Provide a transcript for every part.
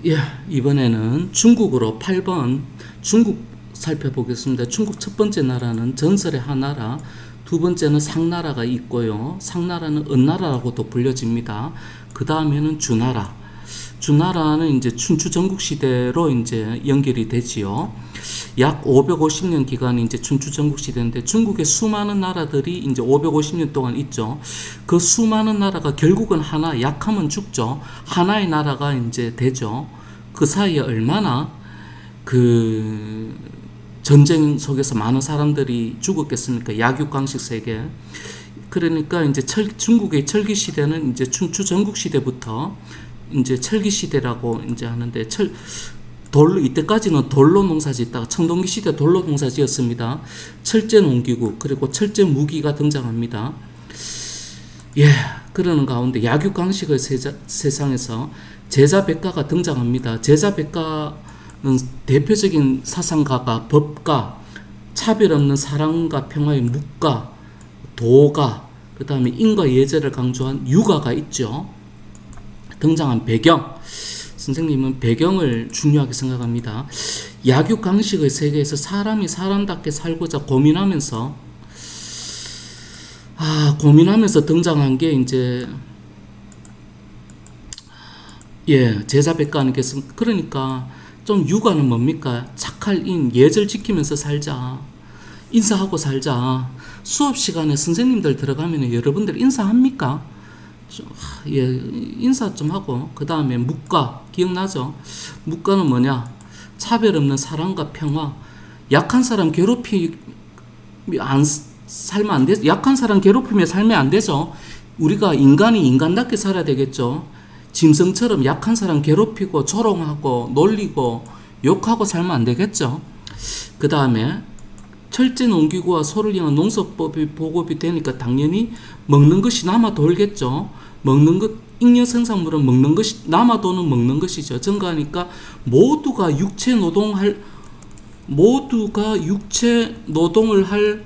예, 이번에는 중국으로 8번 중국 살펴보겠습니다. 중국 첫 번째 나라는 전설의 하나라, 두 번째는 상나라가 있고요. 상나라는 은나라라고도 불려집니다. 그 다음에는 주나라. 주나라는 이제 춘추 전국 시대로 이제 연결이 되지요. 약 550년 기간이 이제 춘추 전국 시대인데 중국의 수많은 나라들이 이제 550년 동안 있죠. 그 수많은 나라가 결국은 하나, 약하면 죽죠. 하나의 나라가 이제 되죠. 그 사이에 얼마나 그 전쟁 속에서 많은 사람들이 죽었겠습니까? 약육강식 세계. 그러니까 이제 중국의 철기 시대는 이제 춘추 전국 시대부터 이제 철기 시대라고 이제 하는데 돌로 이때까지는 돌로 농사짓다가 청동기 시대 돌로 농사지었습니다. 철제 농기구 그리고 철제 무기가 등장합니다. 예, 그러는 가운데 약육강식의 세상에서 제자백가가 등장합니다. 제자백가는 대표적인 사상가가 법가, 차별 없는 사랑과 평화의 묵가, 도가, 그 다음에 인과 예제를 강조한 유가가 있죠. 등장한 배경, 선생님은 배경을 중요하게 생각합니다. 약육강식의 세계에서 사람이 사람답게 살고자 고민하면서 등장한 게 이제 제자백가님께서 그러니까 좀 유가는 뭡니까? 착할 인, 예절 지키면서 살자. 인사하고 살자. 수업 시간에 선생님들 들어가면 여러분들 인사합니까? 인사 좀 하고 그 다음에 묵가 기억나죠? 묵가는 뭐냐? 차별 없는 사랑과 평화. 약한 사람 살면 안 되죠. 약한 사람 괴롭히며 살면 안 되죠. 우리가 인간이 인간답게 살아야 되겠죠. 짐승처럼 약한 사람 괴롭히고 조롱하고 놀리고 욕하고 살면 안 되겠죠. 그 다음에 철제 농기구와 소를 이용한 농사법이 보급이 되니까 당연히 먹는 것이 남아 돌겠죠. 먹는 것, 잉여 생산물은 먹는 것이, 남아 도는 먹는 것이죠. 증가하니까 모두가 육체 노동을 할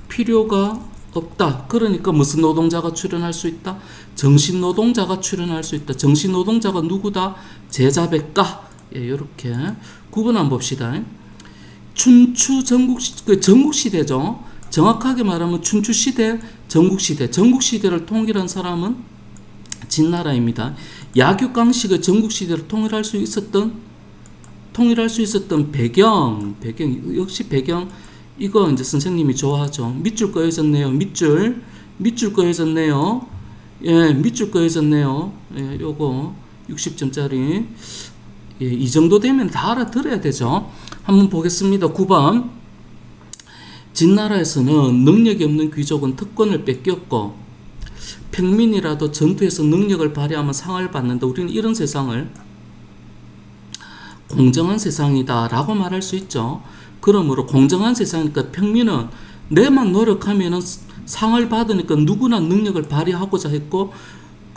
필요가 없다. 그러니까 무슨 노동자가 출연할 수 있다? 정신 노동자가 출연할 수 있다. 정신 노동자가 누구다? 제자백가. 이렇게 구분 한번 봅시다. 춘추 전국시대죠. 정확하게 말하면 춘추시대, 전국시대. 전국시대를 통일한 사람은 진나라입니다. 약육강식의 전국시대를 통일할 수 있었던 배경, 역시 배경, 이거 이제 선생님이 좋아하죠. 밑줄 꺼여졌네요. 밑줄 꺼여졌네요. 밑줄 꺼여졌네요. 요거 60점짜리. 이 정도 되면 다 알아들어야 되죠. 한번 보겠습니다. 9번. 진나라에서는 능력이 없는 귀족은 특권을 뺏겼고 평민이라도 전투에서 능력을 발휘하면 상을 받는다. 우리는 이런 세상을 공정한 세상이다 라고 말할 수 있죠. 그러므로 공정한 세상이니까 평민은 내만 노력하면 상을 받으니까 누구나 능력을 발휘하고자 했고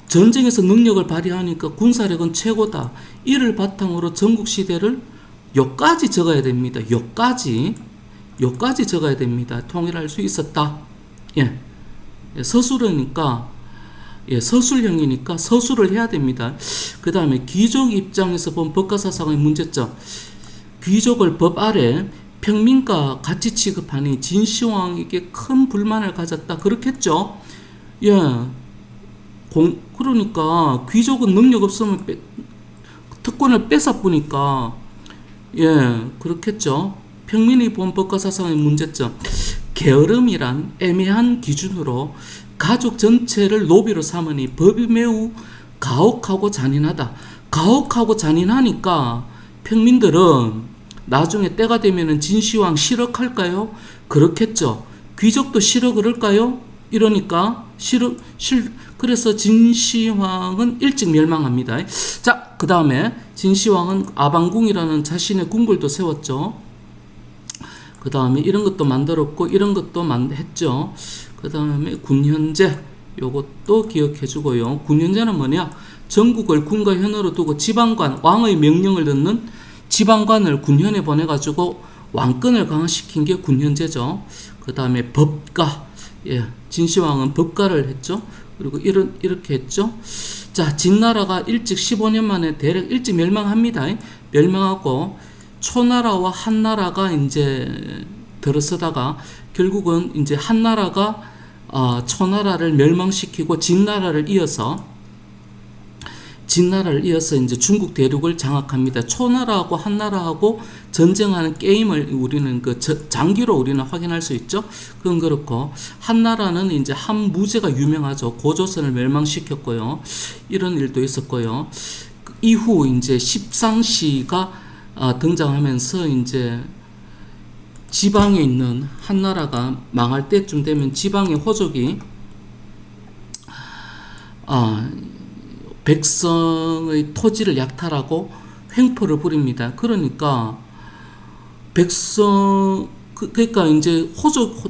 전쟁에서 능력을 발휘하니까 군사력은 최고다. 이를 바탕으로 전국시대를 요까지 적어야 됩니다. 요까지 적어야 됩니다. 통일할 수 있었다. 서술이니까 서술형이니까 서술을 해야 됩니다. 그 다음에 귀족 입장에서 본 법가사상의 문제점. 귀족을 법 아래 평민과 같이 취급하니 진시황에게 큰 불만을 가졌다. 그렇겠죠? 그러니까 귀족은 능력 없으면 특권을 뺏어보니까 그렇겠죠. 평민이 본 법과 사상의 문제점. 게으름이란 애매한 기준으로 가족 전체를 노비로 삼으니 법이 매우 가혹하고 잔인하다. 가혹하고 잔인하니까 평민들은 나중에 때가 되면은 진시황 실억할까요? 그렇겠죠. 귀족도 실어 그럴까요? 이러니까 그래서 진시황은 일찍 멸망합니다. 자, 그 다음에 진시황은 아방궁이라는 자신의 궁궐도 세웠죠. 그 다음에 이런 것도 만들었고 이런 것도 했죠. 그 다음에 군현제, 요것도 기억해 주고요. 군현제는 뭐냐? 전국을 군과 현으로 두고 지방관, 왕의 명령을 듣는 지방관을 군현에 보내가지고 왕권을 강화시킨 게 군현제죠. 그 다음에 법가, 진시황은 법가를 했죠. 그리고 이렇게 했죠. 자, 진나라가 일찍 15년 만에 대략 일찍 멸망합니다. 멸망하고 초나라와 한나라가 이제 들어서다가 결국은 이제 한나라가 초나라를 멸망시키고 진나라를 이어서 이제 중국 대륙을 장악합니다. 초나라하고 한나라하고 전쟁하는 게임을 우리는 장기로 우리는 확인할 수 있죠. 그건 그렇고 한나라는 이제 한무제가 유명하죠. 고조선을 멸망시켰고요. 이런 일도 있었고요. 이후 이제 십상시가 등장하면서 이제 지방에 있는 한나라가 망할 때쯤 되면 지방의 호족이 백성의 토지를 약탈하고 횡포를 부립니다. 그러니까 그러니까 이제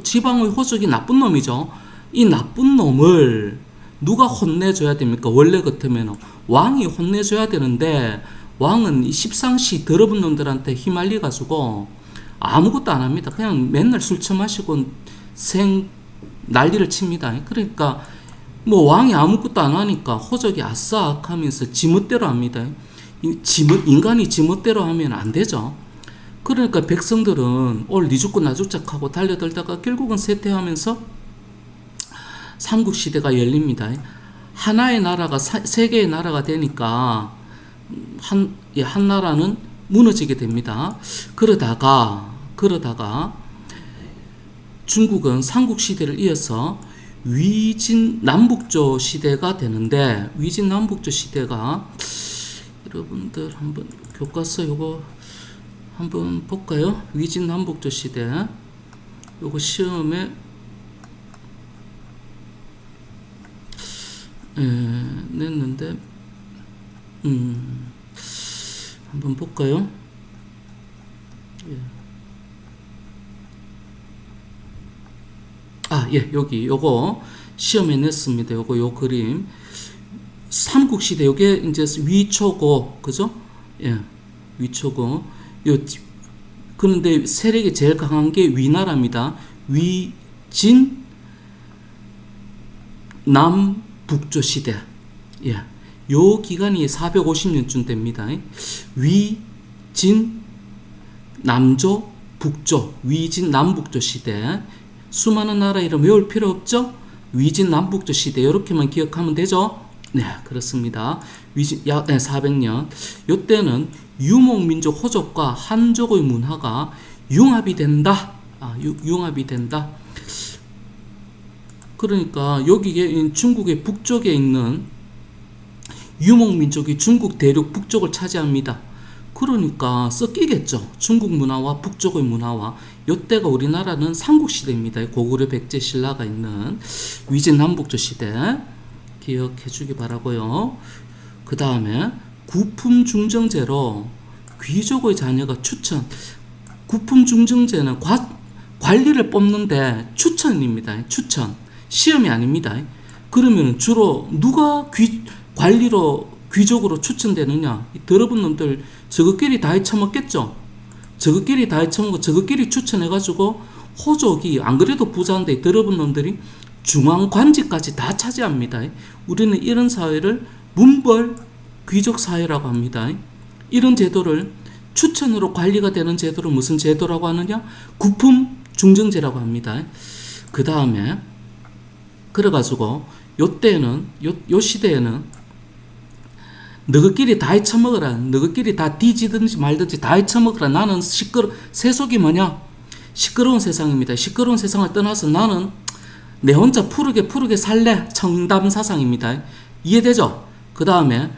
지방의 호족이 나쁜 놈이죠. 이 나쁜 놈을 누가 혼내줘야 됩니까? 원래 같으면 왕이 혼내줘야 되는데 왕은 이 십상시 더러운 놈들한테 휘말려 가지고 아무것도 안 합니다. 그냥 맨날 술 처마시고 난리를 칩니다. 그러니까 뭐 왕이 아무것도 안 하니까 호적이 아싸악 하면서 지멋대로 합니다. 인간이 지멋대로 하면 안 되죠. 그러니까 백성들은 올 니 죽고 나 죽자하고 달려들다가 결국은 쇠퇴하면서 삼국시대가 열립니다. 하나의 나라가 세 개의 나라가 되니까 한 나라는 무너지게 됩니다. 그러다가 중국은 삼국시대를 이어서 위진 남북조 시대가 되는데, 위진 남북조 시대가 여러분들 한번 교과서 요거 한번 볼까요? 위진 남북조 시대 요거 시험에 냈는데 한번 볼까요? 여기 요거 시험에 냈습니다. 요 그림 삼국시대 요게 이제 위초고 그죠? 위초고 그런데 세력이 제일 강한 게 위나라입니다. 위진 남북조 시대. 요 기간이 450년쯤 됩니다. 위진 남조 북조 위진 남북조 시대. 수많은 나라 이름 외울 필요 없죠? 위진 남북조 시대 이렇게만 기억하면 되죠? 네, 그렇습니다. 위진 400년. 이때는 유목민족 호족과 한족의 문화가 융합이 된다. 융합이 된다. 그러니까 여기에 중국의 북쪽에 있는 유목민족이 중국 대륙 북쪽을 차지합니다. 그러니까 섞이겠죠. 중국 문화와 북쪽의 문화와. 이때가 우리나라는 삼국시대입니다. 고구려 백제 신라가 있는 위진 남북조 시대 기억해 주기 바라고요. 그 다음에 구품중정제로 귀족의 자녀가 구품중정제는 관리를 뽑는데 추천입니다. 추천. 시험이 아닙니다. 그러면 주로 누가 관리로 귀족으로 추천되느냐? 이 더러운 놈들 저것끼리 다 해쳐먹겠죠. 저것끼리 다 해쳐먹고 저것끼리 추천해가지고 호족이 안 그래도 부자인데 더러운 놈들이 중앙관직까지 다 차지합니다. 우리는 이런 사회를 문벌 귀족 사회라고 합니다. 이런 제도를 추천으로 관리가 되는 제도를 무슨 제도라고 하느냐? 구품 중정제라고 합니다. 그 다음에 그래가지고 요때는 요 시대에는 너희끼리 다 해쳐먹어라. 너희끼리 다 뒤지든지 말든지 다 해쳐먹어라. 나는 세속이 뭐냐? 시끄러운 세상입니다. 시끄러운 세상을 떠나서 나는 내 혼자 푸르게 살래. 청담사상입니다. 이해되죠? 그 다음에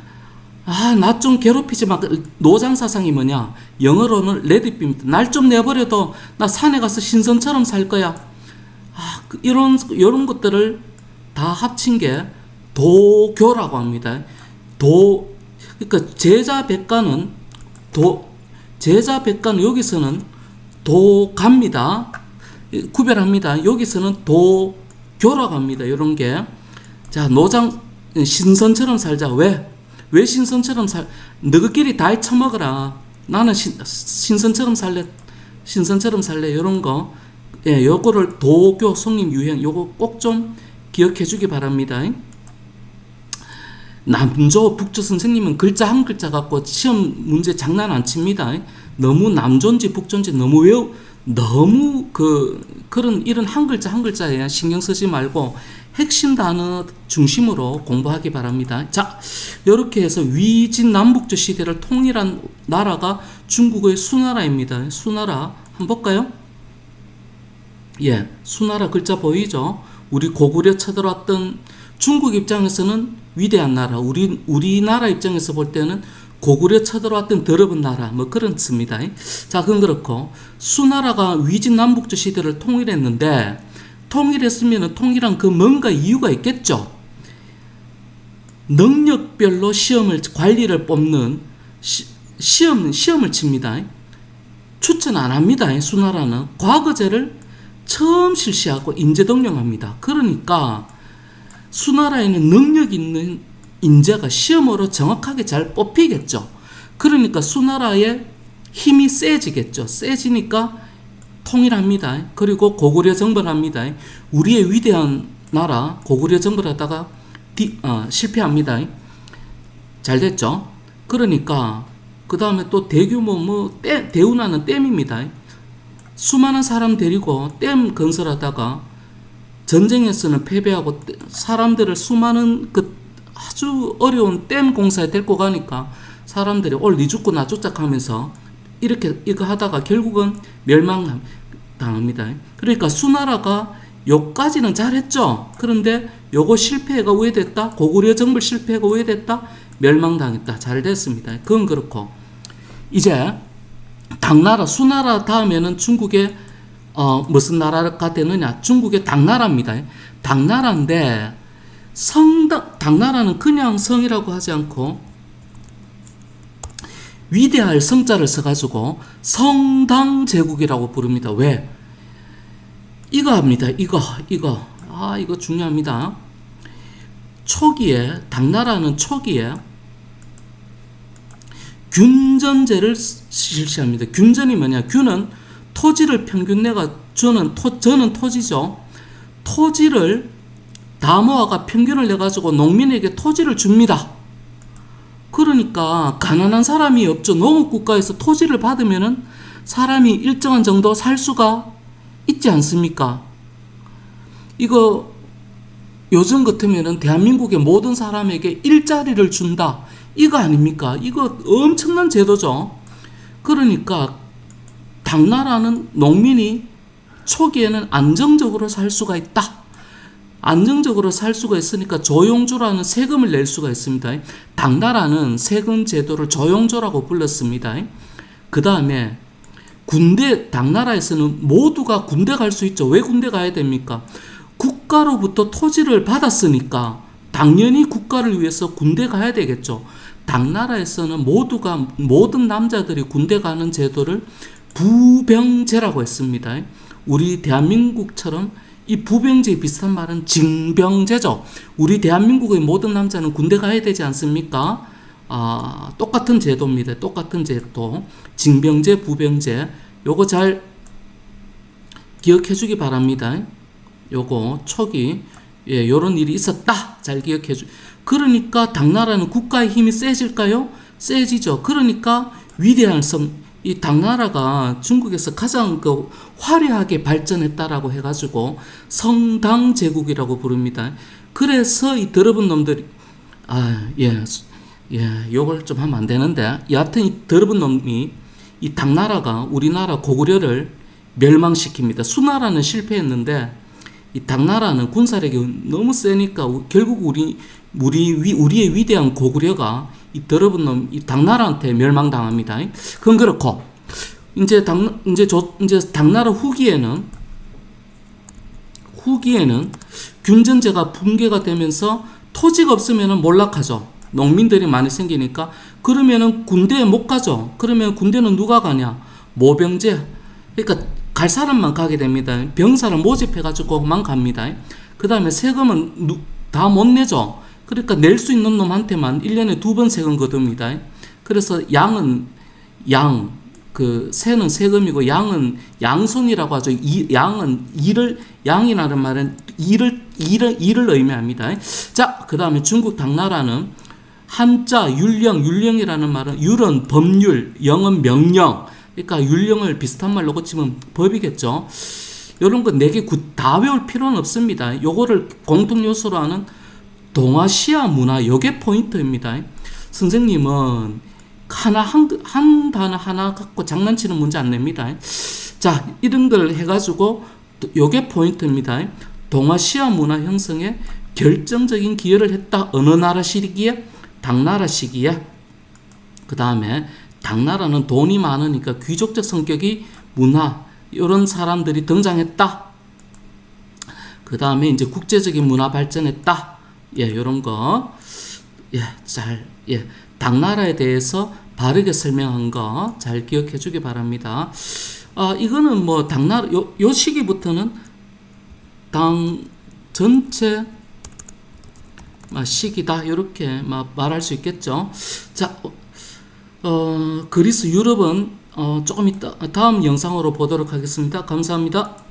나 좀 괴롭히지 마. 노장사상이 뭐냐? 영어로는 레드비입니다. 날 좀 내버려둬. 나 산에 가서 신선처럼 살 거야. 이런 것들을 다 합친 게 도교라고 합니다. 그러니까 제자백가는 여기서는 도갑니다. 구별합니다. 여기서는 도교라고 합니다. 이런 게. 자, 노장 신선처럼 살자. 왜 신선처럼 너희끼리 다 해쳐먹어라. 나는 신선처럼 살래. 이런 거. 요거를 도교 성립 유행 요거 꼭 좀 기억해 주기 바랍니다. 남조 북조 선생님은 글자 한 글자 갖고 시험 문제 장난 안 칩니다. 너무 남조인지 북조인지 너무 그런 이런 한 글자 한 글자에 신경 쓰지 말고 핵심 단어 중심으로 공부하기 바랍니다. 자, 이렇게 해서 위진 남북조 시대를 통일한 나라가 중국의 수나라입니다. 수나라 한번 볼까요? 예, 수나라 글자 보이죠? 우리 고구려 쳐들어왔던 중국 입장에서는 위대한 나라, 우리나라 입장에서 볼 때는 고구려 쳐들어왔던 더러운 나라, 뭐 그렇습니다. 자, 그건 그렇고 수나라가 위진 남북조 시대를 통일했는데 통일했으면 통일한 그 뭔가 이유가 있겠죠. 능력별로 관리를 뽑는 시험을 칩니다. 추천 안 합니다. 수나라는 과거제를 처음 실시하고 인재등용합니다. 그러니까 수나라에는 능력 있는 인재가 시험으로 정확하게 잘 뽑히겠죠. 그러니까 수나라의 힘이 세지겠죠. 세지니까 통일합니다. 그리고 고구려 정벌합니다. 우리의 위대한 나라 고구려 정벌하다가 실패합니다. 잘 됐죠. 그러니까 그 다음에 또 대규모 대운하는 댐입니다. 수많은 사람 데리고 댐 건설하다가 전쟁에서는 패배하고 사람들을 수많은 아주 어려운 댐 공사에 데리고 가니까 사람들이 니 죽고 나 죽자 하면서 이거 하다가 결국은 멸망당합니다. 그러니까 수나라가 요까지는 잘했죠. 그런데 요거 실패가 왜 됐다? 고구려 정벌 실패가 왜 됐다? 멸망당했다. 잘 됐습니다. 그건 그렇고 이제 당나라, 수나라 다음에는 중국의 무슨 나라가 되느냐? 중국의 당나라입니다. 당나라인데 당나라는 그냥 성이라고 하지 않고 위대할 성자를 써가지고 성당제국이라고 부릅니다. 왜? 이거 합니다. 이거 중요합니다. 당나라는 초기에 균전제를 실시합니다. 균전이 뭐냐? 균은 토지를 평균 저는 토지죠. 토지를 다 모아가 평균을 내가지고 농민에게 토지를 줍니다. 그러니까 가난한 사람이 없죠. 농업국가에서 토지를 받으면은 사람이 일정한 정도 살 수가 있지 않습니까? 이거 요즘 같으면은 대한민국의 모든 사람에게 일자리를 준다. 이거 아닙니까? 이거 엄청난 제도죠. 그러니까 당나라는 농민이 초기에는 안정적으로 살 수가 있다. 안정적으로 살 수가 있으니까 조용조라는 세금을 낼 수가 있습니다. 당나라는 세금 제도를 조용조라고 불렀습니다. 그 다음에 당나라에서는 모두가 군대 갈 수 있죠. 왜 군대 가야 됩니까? 국가로부터 토지를 받았으니까 당연히 국가를 위해서 군대 가야 되겠죠. 당나라에서는 모든 남자들이 군대 가는 제도를 부병제라고 했습니다. 우리 대한민국처럼 이 부병제에 비슷한 말은 징병제죠. 우리 대한민국의 모든 남자는 군대 가야 되지 않습니까? 똑같은 제도입니다. 똑같은 제도. 징병제, 부병제. 요거 잘 기억해 주기 바랍니다. 요거 초기 요런 일이 있었다. 잘 기억해 주. 그러니까 당나라는 국가의 힘이 세질까요? 세지죠. 그러니까 위대한 이 당나라가 중국에서 가장 화려하게 발전했다라고 해가지고 성당제국이라고 부릅니다. 그래서 이 더러운 놈들이 요걸 좀 하면 안 되는데 여하튼 이 더러운 놈이 이 당나라가 우리나라 고구려를 멸망시킵니다. 수나라는 실패했는데 이 당나라는 군사력이 너무 세니까 결국 우리의 위대한 고구려가 이 더러운 놈, 이 당나라한테 멸망당합니다. 그건 그렇고, 이제 당나라 후기에는 균전제가 붕괴가 되면서 토지가 없으면 몰락하죠. 농민들이 많이 생기니까. 그러면은 군대에 못 가죠. 그러면 군대는 누가 가냐? 모병제. 그러니까 갈 사람만 가게 됩니다. 병사를 모집해가지고만 갑니다. 그 다음에 세금은 다 못 내죠. 그러니까 낼 수 있는 놈한테만 1년에 2번 세금 거둡니다. 그래서 새는 세금이고 양은 양손이라고 하죠. 양이라는 말은 일을 의미합니다. 자, 그 다음에 중국 당나라는 한자 율령이라는 말은 율은 법률, 영은 명령. 그러니까 율령을 비슷한 말로 고치면 법이겠죠. 이런 거 4개 다 외울 필요는 없습니다. 요거를 공통 요소로 하는 동아시아 문화, 요게 포인트입니다. 선생님은 한 단어 하나 갖고 장난치는 문제 안 냅니다. 자, 이런 걸 해가지고 요게 포인트입니다. 동아시아 문화 형성에 결정적인 기여를 했다. 어느 나라 시기에? 당나라 시기에. 그 다음에 당나라는 돈이 많으니까 귀족적 성격이 문화, 이런 사람들이 등장했다. 그 다음에 이제 국제적인 문화 발전했다. 예, 요런 거. 예, 당나라에 대해서 바르게 설명한 거 잘 기억해 주기 바랍니다. 이거는 뭐 당나라, 요 시기부터는 당 전체 시기다. 이렇게 말할 수 있겠죠. 자, 그리스 유럽은 조금 이따 다음 영상으로 보도록 하겠습니다. 감사합니다.